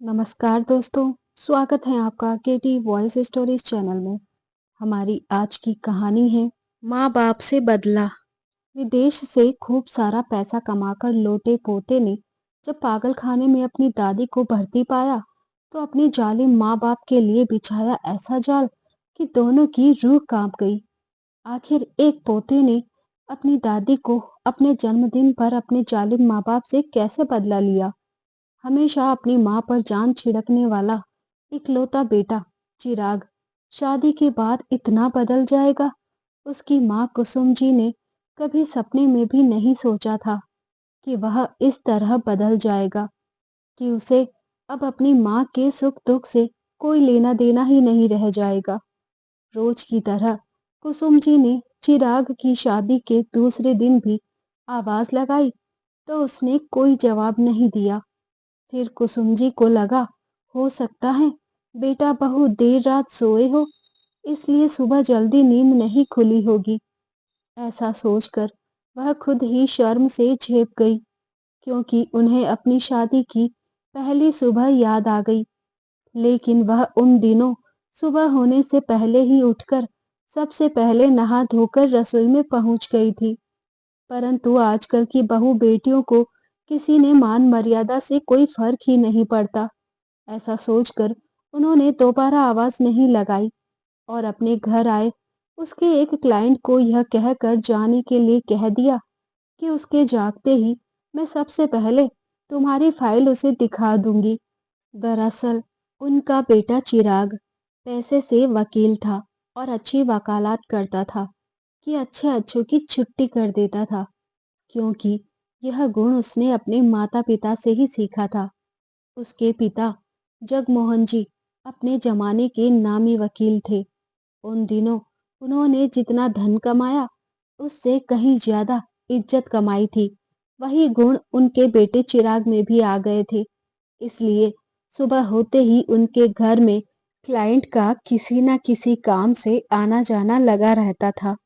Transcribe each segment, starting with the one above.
नमस्कार दोस्तों, स्वागत है आपका केटी वॉइस स्टोरीज चैनल में। हमारी आज की कहानी है माँ बाप से बदला। विदेश से खूब सारा पैसा कमाकर लौटे पोते ने जब पागल खाने में अपनी दादी को भर्ती पाया तो अपनी जालिम माँ बाप के लिए बिछाया ऐसा जाल कि दोनों की रूह कांप गई। आखिर एक पोते ने अपनी दादी को अपने जन्मदिन पर अपने जालिम माँ बाप से कैसे बदला लिया। हमेशा अपनी माँ पर जान छिड़कने वाला इकलौता बेटा चिराग शादी के बाद इतना बदल जाएगा, उसकी माँ कुसुम जी ने कभी सपने में भी नहीं सोचा था कि वह इस तरह बदल जाएगा, कि उसे अब अपनी माँ के सुख दुख से कोई लेना देना ही नहीं रह जाएगा। रोज की तरह कुसुम जी ने चिराग की शादी के दूसरे दिन भी आवाज लगाई तो उसने कोई जवाब नहीं दिया। फिर कुसुम जी को लगा, हो सकता है बेटा बहुत देर रात सोए हो, इसलिए सुबह जल्दी नींद नहीं खुली होगी। ऐसा सोचकर वह खुद ही शर्म से झेप गई, क्योंकि उन्हें अपनी शादी की पहली सुबह याद आ गई। लेकिन वह उन दिनों सुबह होने से पहले ही उठकर सबसे पहले नहा धोकर रसोई में पहुंच गई थी। परंतु आजकल की बहू बेटियों को किसी ने मान मर्यादा से कोई फर्क ही नहीं पड़ता। ऐसा सोचकर उन्होंने दोबारा आवाज नहीं लगाई और अपने घर आए उसके एक क्लाइंट को यह कहकर जाने के लिए कह दिया कि उसके जागते ही मैं सबसे पहले तुम्हारी फाइल उसे दिखा दूंगी। दरअसल उनका बेटा चिराग पैसे से वकील था और अच्छी वकालत करता था कि अच्छे अच्छों की छुट्टी कर देता था, क्योंकि यह गुण उसने अपने माता पिता से ही सीखा था। उसके पिता जगमोहन जी अपने जमाने के नामी वकील थे। उन दिनों उन्होंने जितना धन कमाया उससे कहीं ज्यादा इज्जत कमाई थी। वही गुण उनके बेटे चिराग में भी आ गए थे। इसलिए सुबह होते ही उनके घर में क्लाइंट का किसी न किसी काम से आना जाना लगा रहता था।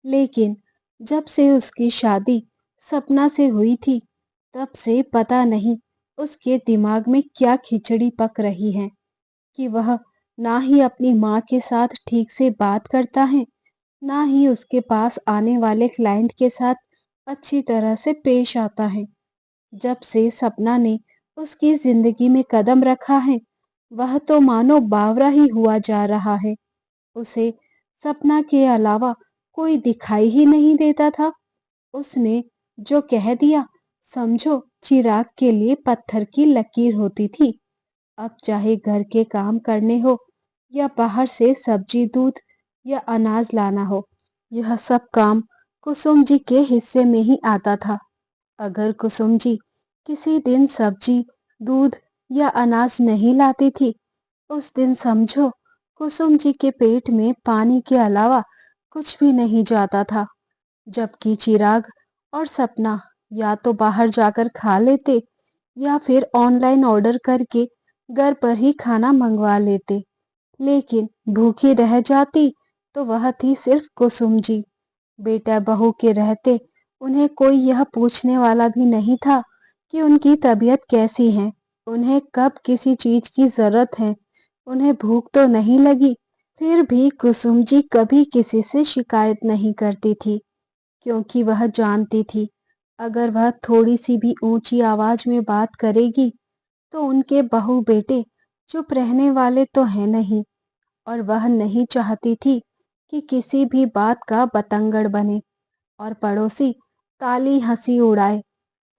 लेकिन जब से उसकी शादी सपना से हुई थी, तब से पता नहीं उसके दिमाग में क्या खिचड़ी पक रही है कि वह ना ही अपनी माँ के साथ ठीक से बात करता है, ना ही उसके पास आने वाले क्लाइंट के साथ अच्छी तरह से पेश आता है। जब से सपना ने उसकी जिंदगी में कदम रखा है, वह तो मानो बावरा ही हुआ जा रहा है। उसे सपना के अलावा कोई दिखाई ही नहीं देता था। उसने जो कह दिया समझो चिराग के लिए पत्थर की लकीर होती थी। अब चाहे घर के काम करने हो या बाहर से सब्जी दूध या अनाज लाना हो, यह सब काम कुसुम जी के हिस्से में ही आता था। अगर कुसुम जी किसी दिन सब्जी दूध या अनाज नहीं लाती थी, उस दिन समझो कुसुम जी के पेट में पानी के अलावा कुछ भी नहीं जाता था। जबकि चिराग और सपना या तो बाहर जाकर खा लेते या फिर ऑनलाइन ऑर्डर करके घर पर ही खाना मंगवा लेते। लेकिन भूखी रह जाती तो वह थी सिर्फ कुसुम जी। बेटा बहू के रहते उन्हें कोई यह पूछने वाला भी नहीं था कि उनकी तबीयत कैसी है, उन्हें कब किसी चीज की जरूरत है, उन्हें भूख तो नहीं लगी। फिर भी कुसुम जी कभी किसी से शिकायत नहीं करती थी, क्योंकि वह जानती थी अगर वह थोड़ी सी भी ऊंची आवाज में बात करेगी तो उनके बहू बेटे चुप रहने वाले तो है नहीं। और वह नहीं चाहती थी कि किसी भी बात का बतंगड़ बने और पड़ोसी ताली हंसी उड़ाए।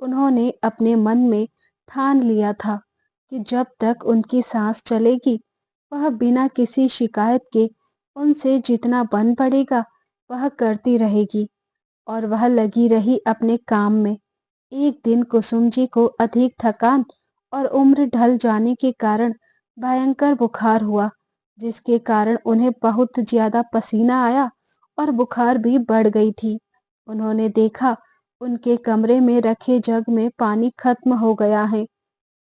उन्होंने अपने मन में ठान लिया था कि जब तक उनकी सांस चलेगी वह बिना किसी शिकायत के उनसे जितना बन पड़ेगा वह करती रहेगी। और वह लगी रही अपने काम में। एक दिन कुसुम जी को अधिक थकान और उम्र ढल जाने के कारण भयंकर बुखार हुआ, जिसके कारण उन्हें बहुत ज्यादा पसीना आया और बुखार भी बढ़ गई थी। उन्होंने देखा उनके कमरे में रखे जग में पानी खत्म हो गया है।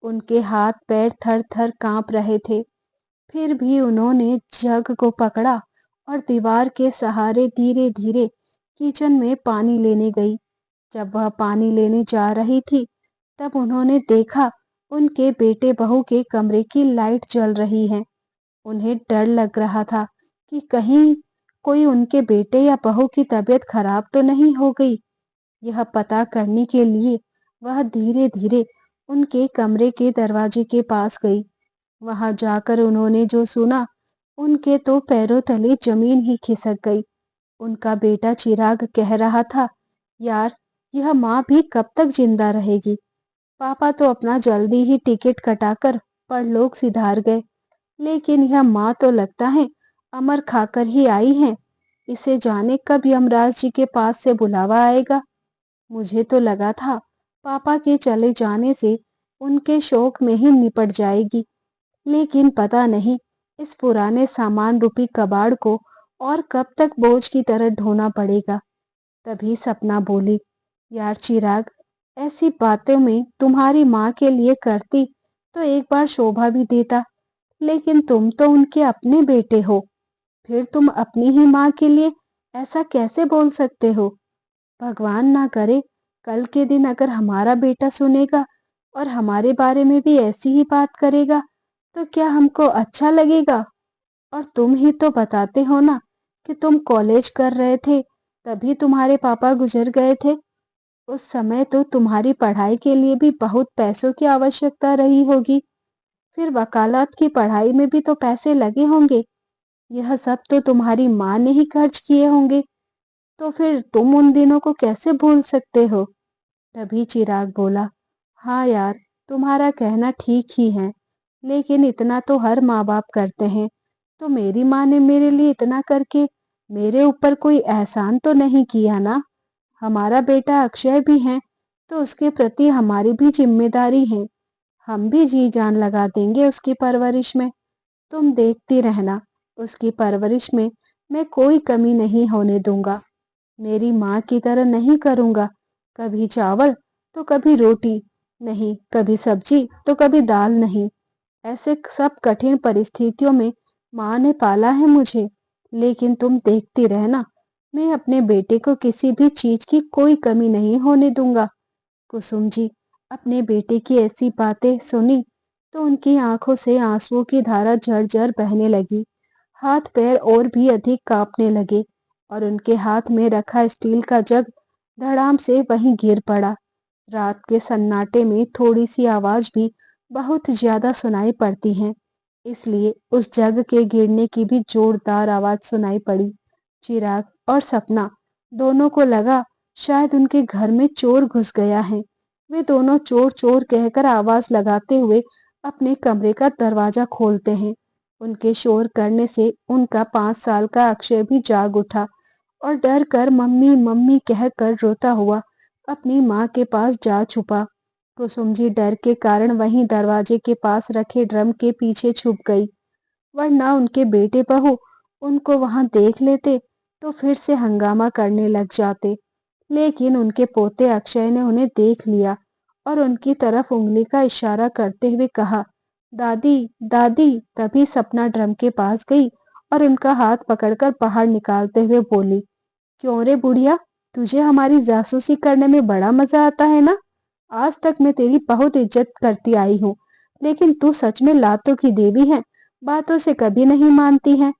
उनके हाथ पैर थर थर कांप रहे थे। फिर भी उन्होंने जग को पकड़ा और दीवार के सहारे धीरे धीरे किचन में पानी लेने गई। जब वह पानी लेने जा रही थी, तब उन्होंने देखा उनके बेटे बहू के कमरे की लाइट जल रही है। उन्हें डर लग रहा था कि कहीं कोई उनके बेटे या बहू की तबीयत खराब तो नहीं हो गई। यह पता करने के लिए वह धीरे धीरे उनके कमरे के दरवाजे के पास गई। वहां जाकर उन्होंने जो सुना, उनके तो पैरों तले जमीन ही खिसक गई। उनका बेटा चिराग कह रहा था, यार, यह माँ भी कब तक जिंदा रहेगी। पापा तो अपना जल्दी ही टिकट कटाकर परलोक सिधार गए, लेकिन यह माँ तो लगता है अमर खाकर ही आई है। इसे जाने कब यमराज जी के पास से बुलावा आएगा। मुझे तो लगा था पापा के चले जाने से उनके शोक में ही निपट जाएगी, लेकिन पता नहीं इस पुराने सामान रूपी कबाड़ को और कब तक बोझ की तरह ढोना पड़ेगा। तभी सपना बोली, यार चिराग, ऐसी बातों में तुम्हारी माँ के लिए करती तो एक बार शोभा भी देता, लेकिन तुम तो उनके अपने बेटे हो। फिर तुम अपनी ही माँ के लिए ऐसा कैसे बोल सकते हो। भगवान ना करे कल के दिन अगर हमारा बेटा सुनेगा और हमारे बारे में भी ऐसी ही बात करेगा तो क्या हमको अच्छा लगेगा। और तुम ही तो बताते हो ना कि तुम कॉलेज कर रहे थे, तभी तुम्हारे पापा गुजर गए थे। उस समय तो तुम्हारी पढ़ाई के लिए भी बहुत पैसों की आवश्यकता रही होगी। फिर वकालत की पढ़ाई में भी तो पैसे लगे होंगे। यह सब तो तुम्हारी माँ ने ही खर्च किए होंगे। तो फिर तुम उन दिनों को कैसे भूल सकते हो। तभी चिराग बोला, हाँ यार, तुम्हारा कहना ठीक ही है, लेकिन इतना तो हर माँ बाप करते हैं। तो मेरी माँ ने मेरे लिए इतना करके मेरे ऊपर कोई एहसान तो नहीं किया ना। हमारा बेटा अक्षय भी है, तो उसके प्रति हमारी भी जिम्मेदारी है। हम भी जी जान लगा देंगे उसकी परवरिश में। तुम देखती रहना, उसकी परवरिश में मैं कोई कमी नहीं होने दूंगा। मेरी माँ की तरह नहीं करूंगा, कभी चावल तो कभी रोटी नहीं, कभी सब्जी तो कभी दाल नहीं। ऐसे सब कठिन परिस्थितियों में माँ ने पाला है मुझे। लेकिन तुम देखती रहना, मैं अपने बेटे को किसी भी चीज की कोई कमी नहीं होने दूंगा। कुसुम जी अपने बेटे की ऐसी बातें सुनी तो उनकी आंखों से आंसुओं की धारा झरझर बहने लगी। हाथ पैर और भी अधिक कांपने लगे और उनके हाथ में रखा स्टील का जग धड़ाम से वहीं गिर पड़ा। रात के सन्नाटे में थोड़ी सी आवाज भी बहुत ज्यादा सुनाई पड़ती है, इसलिए उस जग के गिरने की भी जोरदार आवाज सुनाई पड़ी। चिराग और सपना दोनों को लगा शायद उनके घर में चोर घुस गया है। वे दोनों चोर चोर कहकर आवाज लगाते हुए अपने कमरे का दरवाजा खोलते हैं। उनके शोर करने से उनका 5 साल का अक्षय भी जाग उठा और डर कर मम्मी मम्मी कहकर रोता हुआ अपनी माँ के पास जा छुपा। कुसुम जी डर के कारण वहीं दरवाजे के पास रखे ड्रम के पीछे छुप गई, वरना उनके बेटे बहू उनको वहां देख लेते तो फिर से हंगामा करने लग जाते। लेकिन उनके पोते अक्षय ने उन्हें देख लिया और उनकी तरफ उंगली का इशारा करते हुए कहा, दादी दादी। तभी सपना ड्रम के पास गई और उनका हाथ पकड़कर बाहर निकालते हुए बोली, क्यों रे बुढ़िया, तुझे हमारी जासूसी करने में बड़ा मजा आता है ना। आज तक मैं तेरी बहुत इज्जत करती आई हूँ, लेकिन तू सच में लातों की देवी है, बातों से कभी नहीं मानती है।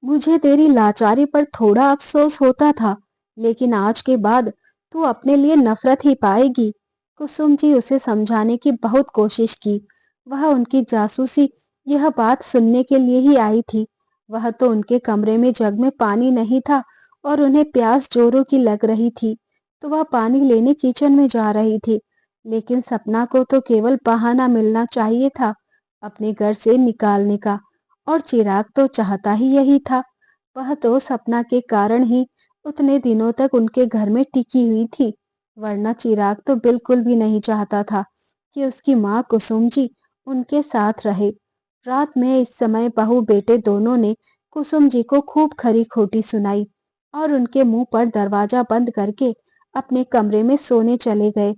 मुझे तेरी लाचारी पर थोड़ा अफसोस होता था, लेकिन आज के बाद तू अपने लिए नफरत ही पाएगी। कुसुम जी उसे समझाने की बहुत कोशिश की। वह उनकी जासूसी यह बात सुनने के लिए ही आई थी। वह तो उनके कमरे में जग में पानी नहीं था और उन्हें प्यास जोरों की लग रही थी, तो वह पानी लेने किचन में जा रही थी। लेकिन सपना को तो केवल बहाना मिलना चाहिए था अपने घर से निकालने का, और चिराग तो चाहता ही यही था। वह तो सपना के कारण ही उतने दिनों तक उनके घर में टिकी हुई थी, वरना चिराग तो बिल्कुल भी नहीं चाहता था कि उसकी माँ कुसुम जी उनके साथ रहे। रात में इस समय बहू बेटे दोनों ने कुसुम जी को खूब खरी खोटी सुनाई और उनके मुंह पर दरवाजा बंद करके अपने कमरे में सोने चले गए।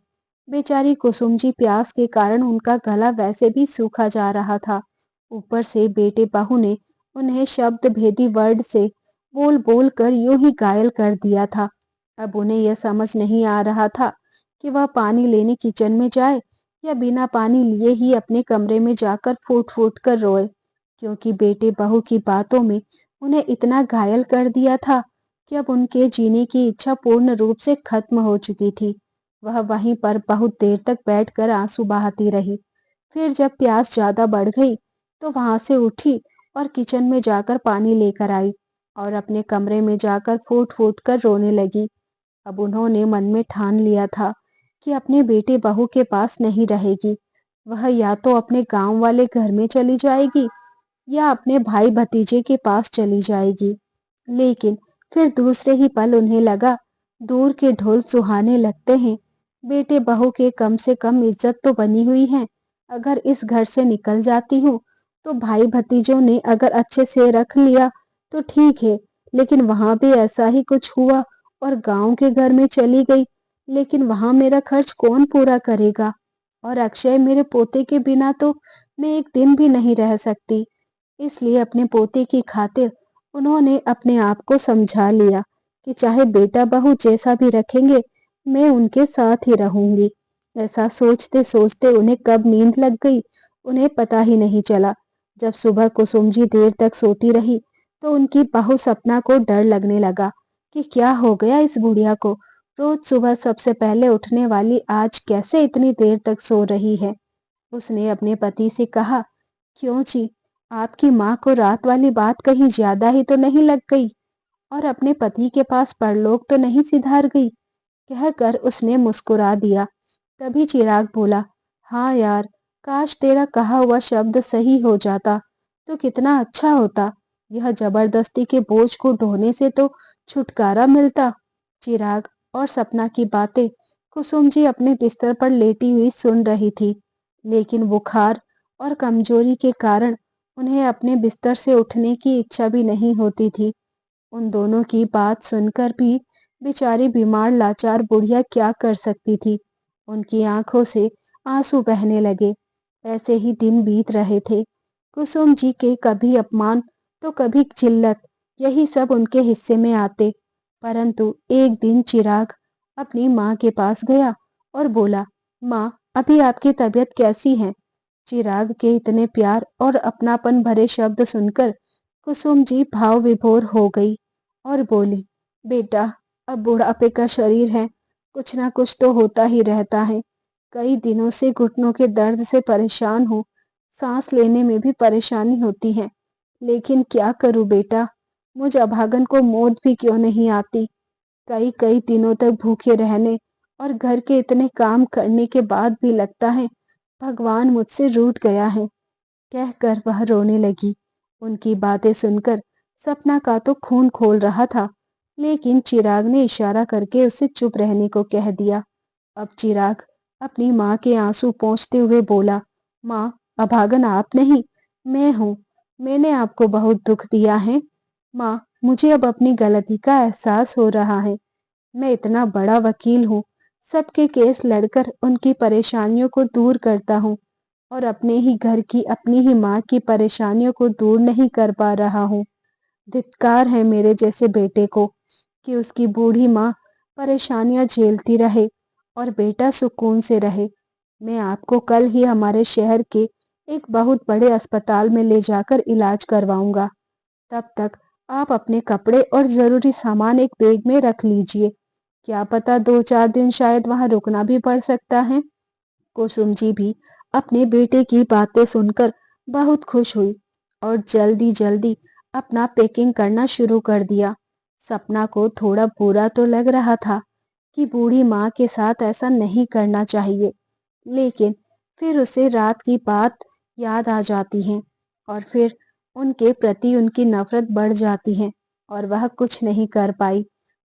बेचारी कुसुम जी प्यास के कारण उनका गला वैसे भी सूखा जा रहा था, ऊपर से बेटे बहू ने उन्हें शब्द भेदी वर्ड से बोल बोल कर यूं ही घायल कर दिया था। अब उन्हें यह समझ नहीं आ रहा था कि वह पानी लेने किचन में जाए या बिना पानी लिए ही अपने कमरे में जाकर फूट फूट कर रोए, क्योंकि बेटे बहू की बातों में उन्हें इतना घायल कर दिया था कि अब उनके जीने की इच्छा पूर्ण रूप से खत्म हो चुकी थी। वह वहीं पर बहुत देर तक बैठकर आंसू बहाती रही। फिर जब प्यास ज्यादा बढ़ गई तो वहां से उठी और किचन में जाकर पानी लेकर आई और अपने कमरे में जाकर फूट फूट कर रोने लगी। अब उन्होंने मन में ठान लिया था कि अपने बेटे बहू के पास नहीं रहेगी। वह या तो अपने गांव वाले घर में चली जाएगी या अपने भाई भतीजे के पास चली जाएगी। लेकिन फिर दूसरे ही पल उन्हें लगा, दूर के ढोल सुहाने लगते हैं, बेटे बहू के कम से कम इज्जत तो बनी हुई है। अगर इस घर से निकल जाती हूँ तो भाई भतीजों ने अगर अच्छे से रख लिया तो ठीक है, लेकिन वहां भी ऐसा ही कुछ हुआ और गांव के घर में चली गई, लेकिन वहां मेरा खर्च कौन पूरा करेगा? और अक्षय मेरे पोते के बिना तो मैं एक दिन भी नहीं रह सकती। इसलिए अपने पोते की खातिर उन्होंने अपने आप को समझा लिया कि चाहे बेटा बहू जैसा भी रखेंगे, मैं उनके साथ ही रहूंगी। ऐसा सोचते सोचते उन्हें कब नींद लग गई, उन्हें पता ही नहीं चला। जब सुबह कुसुम जी देर तक सोती रही तो उनकी बहू सपना को डर लगने लगा कि क्या हो गया इस बुढ़िया को, रोज सुबह सबसे पहले उठने वाली आज कैसे इतनी देर तक सो रही है। उसने अपने पति से कहा, क्यों जी, आपकी माँ को रात वाली बात कहीं ज्यादा ही तो नहीं लग गई और अपने पति के पास परलोक तो नहीं सिधार गई? कहकर उसने मुस्कुरा दिया। तभी चिराग बोला, हाँ यार, काश तेरा कहा हुआ शब्द सही हो जाता तो कितना अच्छा होता। यह जबरदस्ती के बोझ को ढोने से तो छुटकारा मिलता। चिराग और सपना की बातें कुसुम जी अपने बिस्तर पर लेटी हुई सुन रही थी, लेकिन बुखार और कमजोरी के कारण उन्हें अपने बिस्तर से उठने की इच्छा भी नहीं होती थी। उन दोनों की बात सुनकर भी बेचारी बीमार लाचार बुढ़िया क्या कर सकती थी। उनकी आंखों से आंसू बहने लगे। ऐसे ही दिन बीत रहे थे। कुसुम जी के कभी अपमान तो कभी जिल्लत, यही सब उनके हिस्से में आते। परंतु एक दिन चिराग अपनी माँ के पास गया और बोला, माँ, अभी आपकी तबीयत कैसी है? चिराग के इतने प्यार और अपनापन भरे शब्द सुनकर कुसुम जी भाव विभोर हो गई और बोली, बेटा, अब बुढ़ापे का शरीर है, कुछ ना कुछ तो होता ही रहता है। कई दिनों से घुटनों के दर्द से परेशान हूँ, सांस लेने में भी परेशानी होती है। लेकिन क्या करूँ बेटा, मुझ अभागन को मौत भी क्यों नहीं आती। कई कई दिनों तक भूखे रहने और घर के इतने काम करने के बाद भी लगता है भगवान मुझसे रूठ गया है। कहकर वह रोने लगी। उनकी बातें सुनकर सपना का तो खून खोल रहा था, लेकिन चिराग ने इशारा करके उसे चुप रहने को कह दिया। अब चिराग अपनी माँ के आंसू पोंछते हुए बोला, माँ, अभागन आप नहीं, मैं हूँ। मैंने आपको बहुत दुख दिया है। माँ, मुझे अब अपनी गलती का एहसास हो रहा है। मैं इतना बड़ा वकील हूँ, सबके केस लड़कर उनकी परेशानियों को दूर करता हूँ और अपने ही घर की अपनी ही माँ की परेशानियों को दूर नहीं कर पा रहा हूँ। धिक्कार है मेरे जैसे बेटे को कि उसकी बूढ़ी माँ परेशानियां झेलती रहे और बेटा सुकून से रहे। मैं आपको कल ही हमारे शहर के एक बहुत बड़े अस्पताल में ले जाकर इलाज करवाऊंगा। तब तक आप अपने कपड़े और जरूरी सामान एक बैग में रख लीजिए। क्या पता 2-4 दिन शायद वहां रुकना भी पड़ सकता है। कुसुम जी भी अपने बेटे की बातें सुनकर बहुत खुश हुई और जल्दी जल्दी अपना पैकिंग करना शुरू कर दिया। सपना को थोड़ा बुरा तो लग रहा था कि बूढ़ी माँ के साथ ऐसा नहीं करना चाहिए, लेकिन फिर उसे रात की बात याद आ जाती है और फिर उनके प्रति उनकी नफरत बढ़ जाती है और वह कुछ नहीं कर पाई।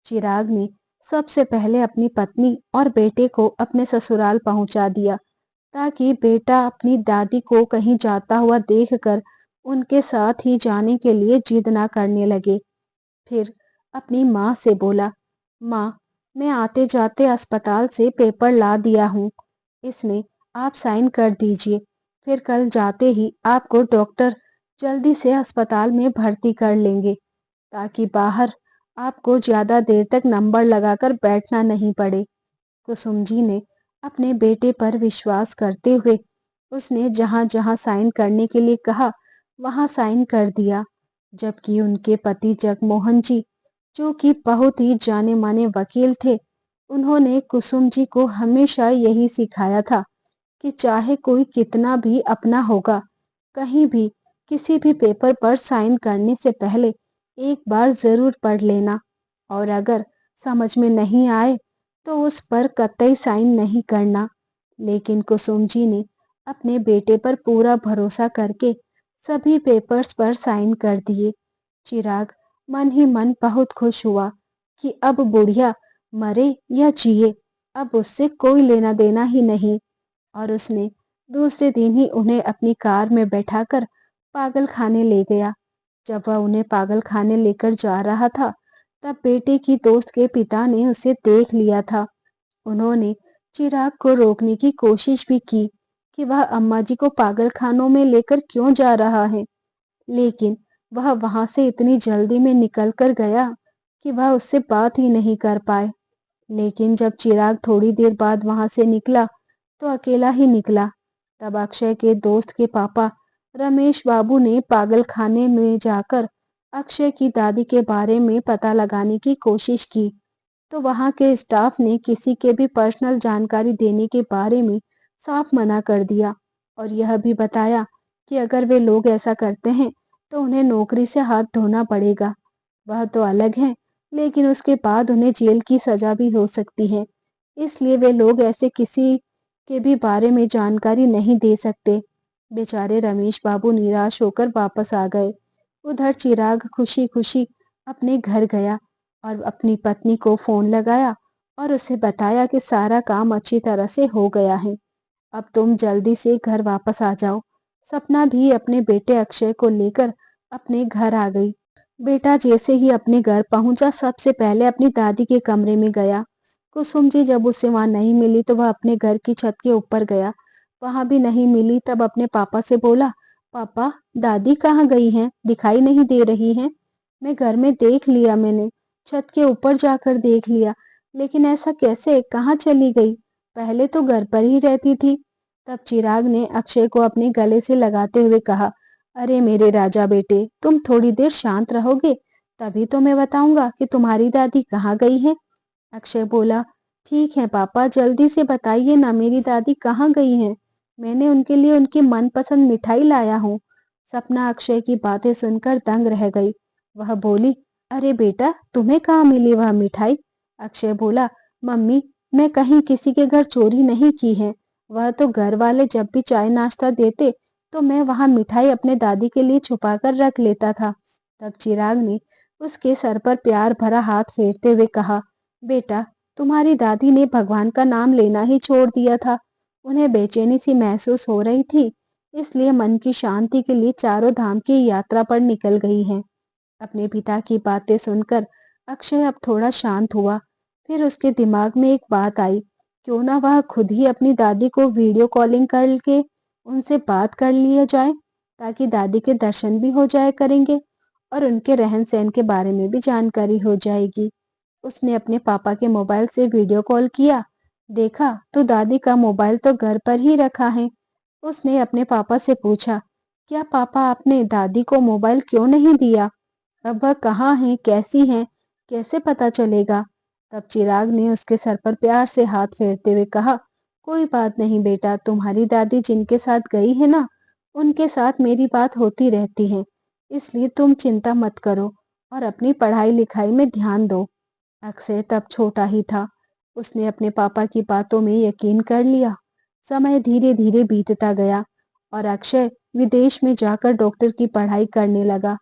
चिराग ने सबसे पहले अपनी पत्नी और बेटे को अपने ससुराल पहुंचा दिया ताकि बेटा अपनी दादी को कहीं जाता हुआ देखकर उनके साथ ही जाने के लिए जिद ना करने लगे। फिर अपनी माँ से बोला, माँ, मैं आते जाते अस्पताल से पेपर ला दिया हूँ, इसमें आप साइन कर दीजिए। फिर कल जाते ही आपको डॉक्टर जल्दी से अस्पताल में भर्ती कर लेंगे ताकि बाहर आपको ज्यादा देर तक नंबर लगाकर बैठना नहीं पड़े। कुसुम जी ने अपने बेटे पर विश्वास करते हुए उसने जहां जहां साइन करने के लिए कहा वहां साइन कर दिया। जबकि उनके पति जगमोहन जी, जो कि बहुत ही जाने माने वकील थे, उन्होंने कुसुम जी को हमेशा यही सिखाया था कि चाहे कोई कितना भी अपना होगा, कहीं भी किसी भी पेपर पर साइन करने से पहले एक बार जरूर पढ़ लेना, और अगर समझ में नहीं आए तो उस पर कतई साइन नहीं करना। लेकिन कुसुम जी ने अपने बेटे पर पूरा भरोसा करके सभी पेपर्स पर साइन कर दिए। चिराग मन ही मन बहुत खुश हुआ कि अब बुढ़िया मरे या जिए, अब उससे कोई लेना देना ही नहीं। और उसने दूसरे दिन ही उन्हें अपनी कार में बैठाकर पागल खाने ले गया। जब वह उन्हें पागल खाने लेकर जा रहा था, तब बेटे की दोस्त के पिता ने उसे देख लिया था। उन्होंने चिराग को रोकने की कोशिश भी की कि वह अम्मा जी को पागल खानों में लेकर क्यों जा रहा है, लेकिन वह वहां से इतनी जल्दी में निकल कर गया कि वह उससे बात ही नहीं कर पाए। लेकिन जब चिराग थोड़ी देर बाद वहां से निकला तो अकेला ही निकला। तब अक्षय के दोस्त के पापा रमेश बाबू ने पागल खाने में जाकर अक्षय की दादी के बारे में पता लगाने की कोशिश की, तो वहां के स्टाफ ने किसी के भी पर्सनल जानकारी देने के बारे में साफ मना कर दिया, और यह भी बताया कि अगर वे लोग ऐसा करते हैं तो उन्हें नौकरी से हाथ धोना पड़ेगा। वह तो अलग है, लेकिन उसके बाद उन्हें जेल की सजा भी हो सकती है, इसलिए वे लोग ऐसे किसी के भी बारे में जानकारी नहीं दे सकते। बेचारे रमेश बाबू निराश होकर वापस आ गए। उधर चिराग खुशी खुशी अपने घर गया और अपनी पत्नी को फोन लगाया और उसे बताया कि सारा काम अच्छी तरह से हो गया है, अब तुम जल्दी से घर वापस आ जाओ। सपना भी अपने बेटे अक्षय को लेकर अपने घर आ गई। बेटा जैसे ही अपने घर पहुंचा, सबसे पहले अपनी दादी के कमरे में गया। कुसुम जी जब उसे वहां नहीं मिली तो वह अपने घर की छत के ऊपर गया। वहां भी नहीं मिली, तब अपने पापा से बोला, पापा दादी कहाँ गई हैं, दिखाई नहीं दे रही हैं। मैं घर में देख लिया, मैंने छत के ऊपर जाकर देख लिया, लेकिन ऐसा कैसे, कहाँ चली गई, पहले तो घर पर ही रहती थी। तब चिराग ने अक्षय को अपने गले से लगाते हुए कहा, अरे मेरे राजा बेटे, तुम थोड़ी देर शांत रहोगे, तभी तो मैं बताऊंगा कि तुम्हारी दादी कहाँ गई है। अक्षय बोला, ठीक है पापा, जल्दी से बताइए ना, मेरी दादी कहाँ गई हैं, मैंने उनके लिए उनकी मनपसंद मिठाई लाया हूँ। सपना अक्षय की बातें सुनकर दंग रह गई। वह बोली, अरे बेटा, तुम्हें कहाँ मिली वह मिठाई। अक्षय बोला, मम्मी, मैं कहीं किसी के घर चोरी नहीं की है, वह तो घर वाले जब भी चाय नाश्ता देते तो मैं वहां मिठाई अपने दादी के लिए छुपा कर रख लेता था। तब चिराग ने उसके सर पर प्यार भरा हाथ फेरते हुए कहा, बेटा, तुम्हारी दादी ने भगवान का नाम लेना ही छोड़ दिया था, उन्हें बेचैनी सी महसूस हो रही थी, इसलिए मन की शांति के लिए चारों धाम की यात्रा पर निकल गई हैं। अपने पिता की बातें सुनकर अक्षय अब थोड़ा शांत हुआ। फिर उसके दिमाग में एक बात आई, क्यों ना वह खुद ही अपनी दादी को वीडियो कॉलिंग करके उनसे बात कर लिया जाए, ताकि दादी के दर्शन भी हो जाए करेंगे और उनके रहन सहन के बारे में भी जानकारी हो जाएगी। उसने अपने पापा के मोबाइल से वीडियो कॉल किया, देखा तो दादी का मोबाइल तो घर पर ही रखा है। उसने अपने पापा से पूछा, क्या पापा, आपने दादी को मोबाइल क्यों नहीं दिया, अब वह कहाँ है, कैसी हैं, कैसे पता चलेगा। तब चिराग ने उसके सर पर प्यार से हाथ फेरते हुए कहा, कोई बात नहीं बेटा, तुम्हारी दादी जिनके साथ गई है ना, उनके साथ मेरी बात होती रहती है, इसलिए तुम चिंता मत करो और अपनी पढ़ाई लिखाई में ध्यान दो। अक्षय तब छोटा ही था, उसने अपने पापा की बातों में यकीन कर लिया। समय धीरे धीरे बीतता गया और अक्षय विदेश में जाकर डॉक्टर की पढ़ाई करने लगा।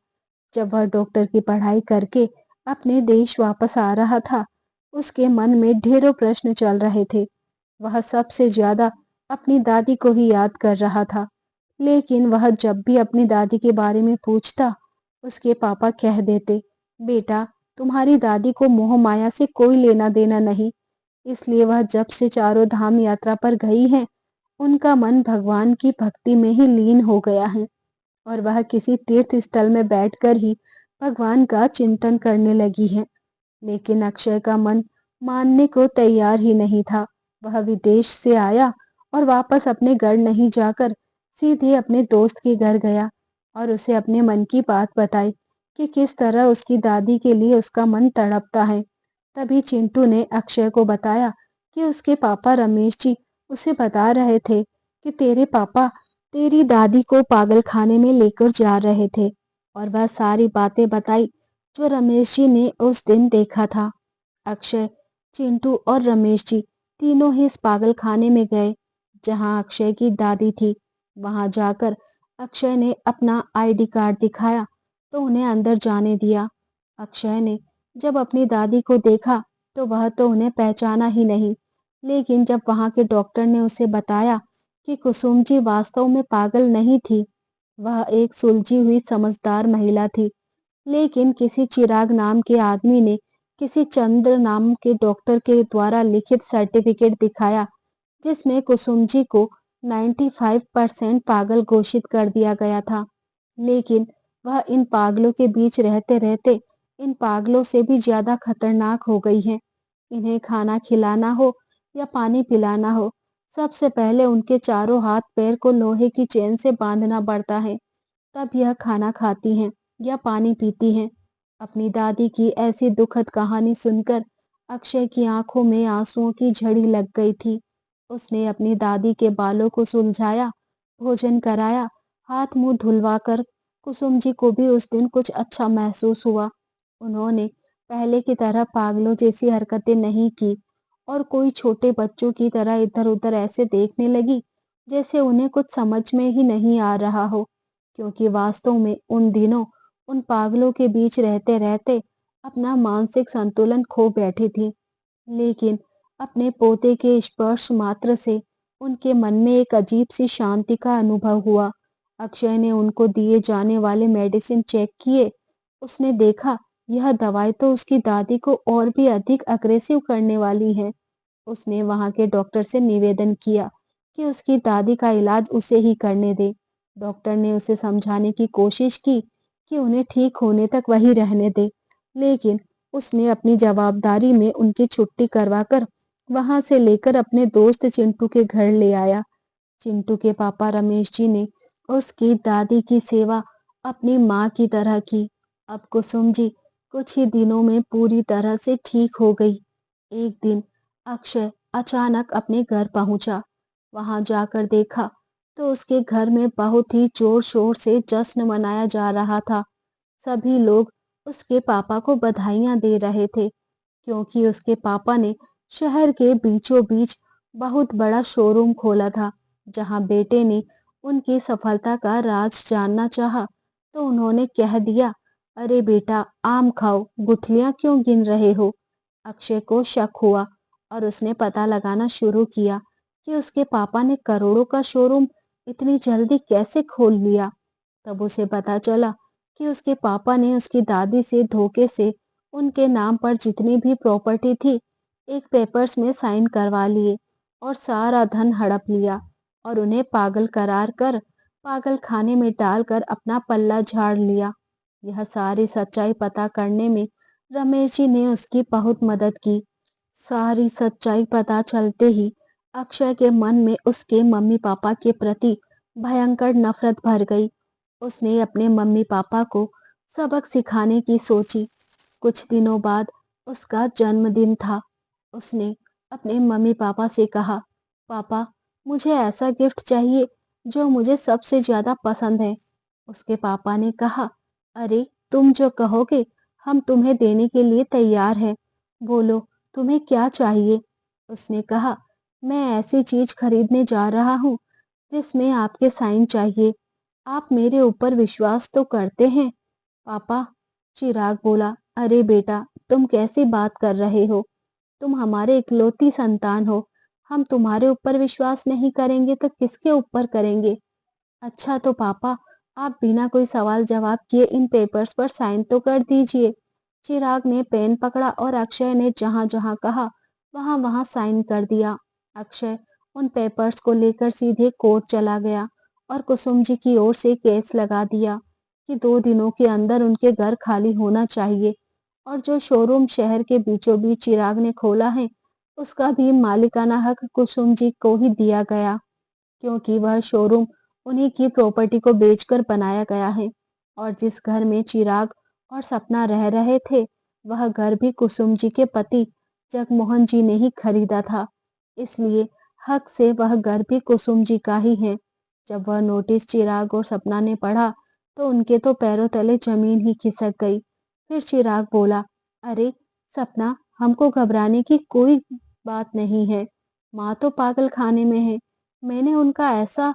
जब वह डॉक्टर की पढ़ाई करके अपने देश वापस आ रहा था, उसके मन में ढेरों प्रश्न चल रहे थे। वह सबसे ज्यादा अपनी दादी को ही याद कर रहा था, लेकिन वह जब भी अपनी दादी के बारे में पूछता, उसके पापा कह देते, बेटा, तुम्हारी दादी को मोह माया से कोई लेना देना नहीं, इसलिए वह जब से चारों धाम यात्रा पर गई है, उनका मन भगवान की भक्ति में ही लीन हो गया है और वह किसी तीर्थ स्थल में बैठकर ही भगवान का चिंतन करने लगी है। लेकिन अक्षय का मन मानने को तैयार ही नहीं था। वह विदेश से आया और वापस अपने घर नहीं जाकर सीधे अपने दोस्त के घर गया और उसे अपने मन की बात बताई कि किस तरह उसकी दादी के लिए उसका मन तड़पता है। तभी चिंटू ने अक्षय को बताया कि उसके पापा रमेश जी उसे बता रहे थे कि तेरे पापा तेरी दादी को पागल खाने में लेकर जा रहे थे, और वह सारी बातें बताई जो रमेश जी ने उस दिन देखा था। अक्षय, चिंटू और रमेश जी तीनों ही इस पागल खाने में गए जहां अक्षय की दादी थी। वहां जाकर अक्षय ने अपना आईडी कार्ड दिखाया तो उन्हें अंदर जाने दिया। अक्षय ने जब अपनी दादी को देखा तो वह तो उन्हें पहचाना ही नहीं, लेकिन जब वहां के डॉक्टर ने उसे बताया कि कुसुम जी वास्तव में पागल नहीं थी, वह एक सुलझी हुई समझदार महिला थी, लेकिन किसी चिराग नाम के आदमी ने किसी चंद्र नाम के डॉक्टर के द्वारा लिखित सर्टिफिकेट दिखाया जिसमें कुसुम जी को 95% पागल घोषित कर दिया गया था। लेकिन वह इन पागलों के बीच रहते रहते इन पागलों से भी ज्यादा खतरनाक हो गई हैं। इन्हें खाना खिलाना हो या पानी पिलाना हो, सबसे पहले उनके चारों हाथ पैर को लोहे की चेन से बांधना पड़ता है, तब यह खाना खाती हैं या पानी पीती हैं। अपनी दादी की ऐसी दुखद कहानी सुनकर अक्षय की आंखों में आंसुओं की झड़ी लग गई थी। उसने अपनी दादी के बालों को सुलझाया, भोजन कराया, हाथ मुंह धुलवाकर। कुसुम जी को भी उस दिन कुछ अच्छा महसूस हुआ। उन्होंने पहले की तरह पागलों जैसी हरकतें नहीं की और कोई छोटे बच्चों की तरह इधर-उधर ऐसे देखने लगी जैसे उन्हें कुछ समझ में ही नहीं आ रहा हो, क्योंकि वास्तव में उन दिनों उन पागलों के बीच रहते रहते अपना मानसिक संतुलन खो बैठी थी। लेकिन अपने पोते के स्पर्श मात्र से उनके मन में एक अजीब सी शांति का अनुभव हुआ। अक्षय ने उनको दिए जाने वाले मेडिसिन चेक किए। उसने देखा यह दवाई तो उसकी दादी को और भी अधिक अग्रेसिव करने वाली है। उसने वहां के डॉक्टर से निवेदन किया कि उसकी दादी का इलाज उसे ही करने दे। डॉक्टर ने उसे समझाने की कोशिश की कि उन्हें ठीक होने तक वही रहने दे, लेकिन उसने अपनी जवाबदारी में उनकी छुट्टी करवाकर वहां से लेकर अपने दोस्त चिंटू के घर ले आया। चिंटू के पापा रमेश जी ने उसकी दादी की सेवा अपनी माँ की तरह की। अब कुसुम जी कुछ ही दिनों में पूरी तरह से ठीक हो गई। एक दिन अक्षय अचानक अपने घर पहुंचा। वहां जाकर देखा तो उसके घर में बहुत ही जोर शोर से जश्न मनाया जा रहा था। सभी लोग उसके पापा को बधाइयां दे रहे थे, क्योंकि उसके पापा ने शहर के बीचों बीच बहुत बड़ा शोरूम खोला था। जहां बेटे ने उनकी सफलता का राज जानना चाहा तो उन्होंने कह दिया, अरे बेटा आम खाओ, गुठलियां क्यों गिन रहे हो। अक्षय को शक हुआ और उसने पता लगाना शुरू किया कि उसके पापा ने करोड़ों का शोरूम इतनी जल्दी कैसे खोल लिया। तब उसे पता चला कि उसके पापा ने उसकी दादी से धोखे से उनके नाम पर जितनी भी प्रॉपर्टी थी एक पेपर्स में साइन करवा लिए और सारा धन हड़प लिया और उन्हें पागल करार कर पागल खाने में डालकर अपना पल्ला झाड़ लिया। यह सारी सच्चाई पता करने में रमेश जी ने उसकी बहुत मदद की। सारी सच्चाई पता चलते ही अक्षय के मन में उसके मम्मी पापा के प्रति भयंकर नफरत भर गई। उसने अपने मम्मी पापा को सबक सिखाने की सोची। कुछ दिनों बाद उसका जन्मदिन था। उसने अपने मम्मी पापा से कहा, पापा मुझे ऐसा गिफ्ट चाहिए जो मुझे सबसे ज्यादा पसंद है। उसके पापा ने कहा, अरे तुम जो कहोगे हम तुम्हें देने के लिए तैयार हैं। बोलो तुम्हें क्या चाहिए। उसने कहा, मैं ऐसी चीज खरीदने जा रहा हूँ जिसमें आपके साइन चाहिए। आप मेरे ऊपर विश्वास तो करते हैं। पापा, चिराग बोला, अरे बेटा तुम कैसी बात कर रहे हो। तुम हमारे इकलौती संतान हो। हम तुम्हारे ऊपर विश्वास नहीं करेंगे तो किसके ऊपर करेंगे। अच्छा तो पापा, आप बिना कोई सवाल जवाब किए इन पेपर्स पर साइन तो कर दीजिए। चिराग ने पेन पकड़ा और अक्षय ने जहां जहां कहा वहां वहां साइन कर दिया। अक्षय उन पेपर्स को लेकर सीधे कोर्ट चला गया और कुसुम जी की ओर से केस लगा दिया कि 2 दिनों के अंदर उनके घर खाली होना चाहिए और जो शोरूम शहर के बीचों बीच चिराग ने खोला है उसका भी मालिकाना हक कुसुम जी को ही दिया गया, क्योंकि वह शोरूम उन्हीं की प्रॉपर्टी को बेचकर बनाया गया है। और जिस घर में चिराग और सपना रह रहे थे, वह घर भी कुसुम जी के पति जगमोहन जी ने ही खरीदा था। इसलिए हक से वह घर भी कुसुम जी का ही है। जब वह नोटिस चिराग और सपना ने पढ़ा, तो उनके तो पैरों तले जमीन ही खिसक गई। फिर चिराग बोला, अरे सपना, हमको घबराने की कोई बात नहीं है। माँ तो पागल खाने में है। मैंने उनका ऐसा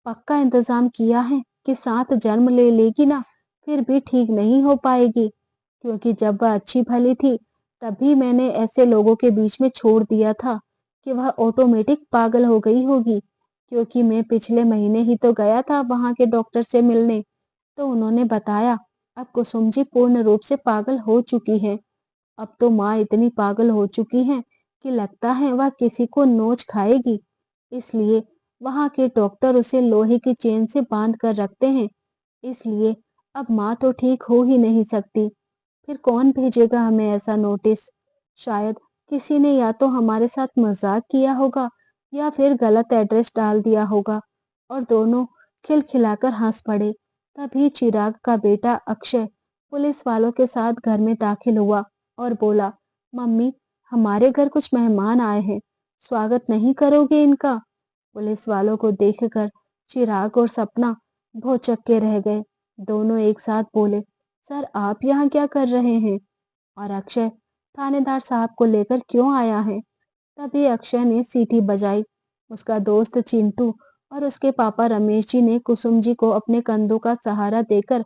पक्का इंतजाम किया है कि 7 जन्म ले लेगी ना, फिर भी ठीक नहीं हो पाएगी। क्योंकि जब वह अच्छी भली थी, तभी मैंने ऐसे लोगों के बीच में छोड़ दिया था कि वह ऑटोमेटिक पागल हो गई होगी। क्योंकि मैं पिछले महीने ही तो गया था वहां के डॉक्टर से मिलने, तो उन्होंने बताया अब कुसुम जी पूर्ण रूप से पागल हो चुकी है। अब तो माँ इतनी पागल हो चुकी है कि लगता है वह किसी को नोच खाएगी। इसलिए वहां के डॉक्टर उसे लोहे की चेन से बांध कर रखते हैं। इसलिए अब माँ तो ठीक हो ही नहीं सकती। फिर कौन भेजेगा हमें ऐसा नोटिस? शायद किसी ने या तो हमारे साथ मजाक किया होगा या फिर गलत एड्रेस डाल दिया होगा। और दोनों खिलखिलाकर हंस पड़े। तभी चिराग का बेटा अक्षय पुलिस वालों के साथ घर में दाखिल हुआ और बोला, मम्मी, हमारे घर कुछ मेहमान आए हैं, स्वागत नहीं करोगे इनका? पुलिस वालों को देखकर चिराग और सपना भौचक्के रह गए। दोनों एक साथ बोले, सर आप यहाँ क्या कर रहे हैं? और अक्षय थानेदार साहब को लेकर क्यों आया है? तभी अक्षय ने सीटी बजाई। उसका दोस्त चिंटू और उसके पापा रमेश जी ने कुसुम जी को अपने कंधों का सहारा देकर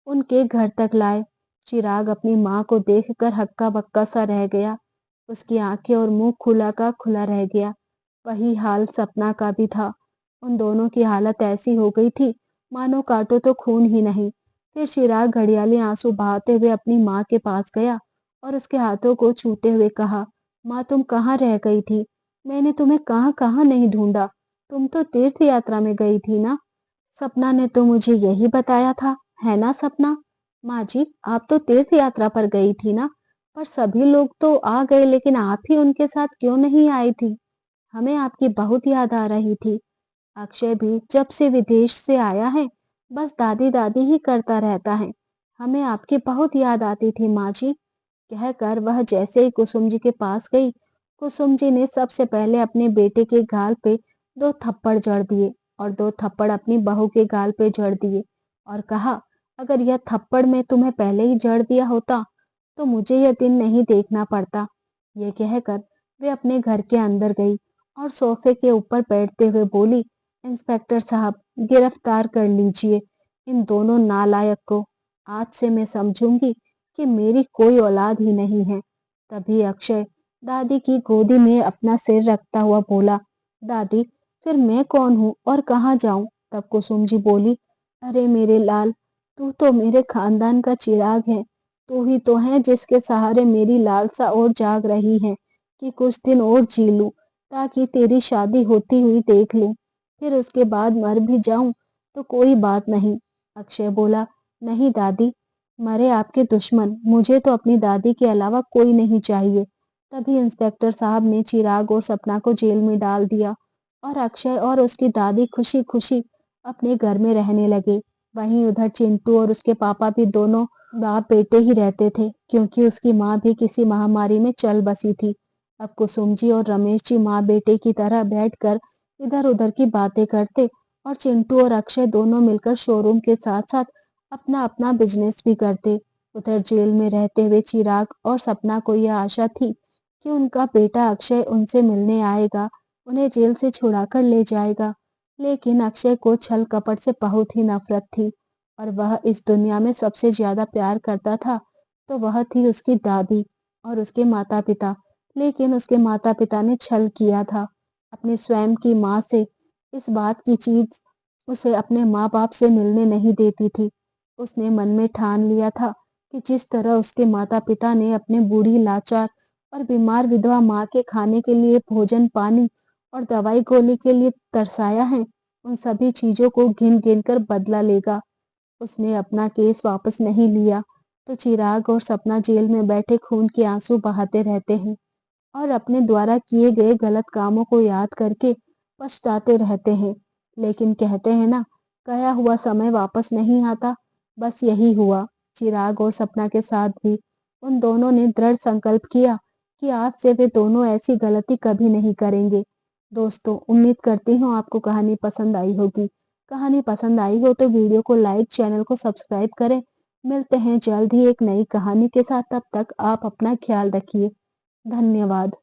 उनके घर तक लाए। चिराग अपनी माँ को देखकर हक्का बक्का सा रह गया। उसकी आंखें और मुंह खुला का खुला रह गया। वही हाल सपना का भी था। उन दोनों की हालत ऐसी हो गई थी मानो काटो तो खून ही नहीं। फिर चिराग घड़ियाली आंसू बहाते हुए अपनी माँ के पास गया और उसके हाथों को छूते हुए कहा, माँ तुम कहाँ रह गई थी? मैंने तुम्हें कहाँ कहाँ नहीं ढूंढा। तुम तो तीर्थ यात्रा में गई थी ना? सपना ने तो मुझे यही बताया था, है ना सपना? माँ जी, आप तो तीर्थ यात्रा पर गई थी ना? पर सभी लोग तो आ गए, लेकिन आप ही उनके साथ क्यों नहीं आई थी? हमें आपकी बहुत याद आ रही थी। अक्षय भी जब से विदेश से आया है, बस दादी दादी ही करता रहता है। हमें आपकी बहुत याद आती थी माँ जी। कहकर वह जैसे ही कुसुम जी के पास गई, कुसुम जी ने सबसे पहले अपने बेटे के गाल पे 2 थप्पड़ जड़ दिए और 2 थप्पड़ अपनी बहू के गाल पे जड़ दिए और कहा, अगर यह थप्पड़ मैं तुम्हें पहले ही जड़ दिया होता, तो मुझे यह दिन नहीं देखना पड़ता। ये कहकर वे अपने घर के अंदर गई और सोफे के ऊपर बैठते हुए बोली, इंस्पेक्टर साहब, गिरफ्तार कर लीजिए इन दोनों नालायक को। आज से मैं समझूंगी कि मेरी कोई औलाद ही नहीं है। तभी अक्षय दादी की गोदी में अपना सिर रखता हुआ बोला, दादी, फिर मैं कौन हूँ और कहाँ जाऊं? तब कुसुम जी बोली, अरे मेरे लाल, तू तो मेरे खानदान का चिराग है। तू ही तो है जिसके सहारे मेरी लालसा और जाग रही है कि कुछ दिन और जी लूं, ताकि तेरी शादी होती हुई देख लूं। फिर उसके बाद मर भी जाऊं तो कोई बात नहीं। अक्षय बोला, नहीं दादी, मरे आपके दुश्मन, मुझे तो अपनी दादी के अलावा कोई नहीं चाहिए। तभी इंस्पेक्टर साहब ने चिराग और सपना को जेल में डाल दिया और अक्षय और उसकी दादी खुशी खुशी अपने घर में रहने लगे। वहीं उधर चिंटू और उसके पापा भी दोनों बाप बेटे ही रहते थे, क्योंकि उसकी माँ भी किसी महामारी में चल बसी थी। अब कुसुम जी और रमेश जी माँ बेटे की तरह बैठकर इधर उधर की बातें करते और चिंटू और अक्षय दोनों मिलकर शोरूम के साथ साथ अपना अपना बिजनेस भी करते। उधर जेल में रहते हुए चिराग और सपना को यह आशा थी कि उनका बेटा अक्षय उनसे मिलने आएगा, उन्हें जेल से छुड़ाकर ले जाएगा। लेकिन अक्षय को छल कपट से बहुत ही नफरत थी और वह इस दुनिया में सबसे ज्यादा प्यार करता था तो वह थी उसकी दादी और उसके माता पिता। लेकिन उसके माता पिता ने छल किया था अपने स्वयं की माँ से। इस बात की चीज उसे अपने माँ बाप से मिलने नहीं देती थी। उसने मन में ठान लिया था कि जिस तरह उसके माता पिता ने अपने बूढ़ी लाचार और बीमार विधवा माँ के खाने के लिए भोजन पानी और दवाई गोली के लिए तरसाया है, उन सभी चीजों को गिन गिन कर बदला लेगा। उसने अपना केस वापस नहीं लिया तो चिराग और सपना जेल में बैठे खून के आंसू बहाते रहते हैं और अपने द्वारा किए गए गलत कामों को याद करके पछताते रहते हैं। लेकिन कहते हैं ना, गया हुआ समय वापस नहीं आता। बस यही हुआ। चिराग और सपना के साथ भी उन दोनों ने दृढ़ संकल्प किया कि आज से वे दोनों ऐसी गलती कभी नहीं करेंगे। दोस्तों, उम्मीद करती हूँ आपको कहानी पसंद आई होगी। कहानी पसंद आई हो तो वीडियो को लाइक, चैनल को सब्सक्राइब करें। मिलते हैं जल्द ही एक नई कहानी के साथ। तब तक आप अपना ख्याल रखिए। धन्यवाद।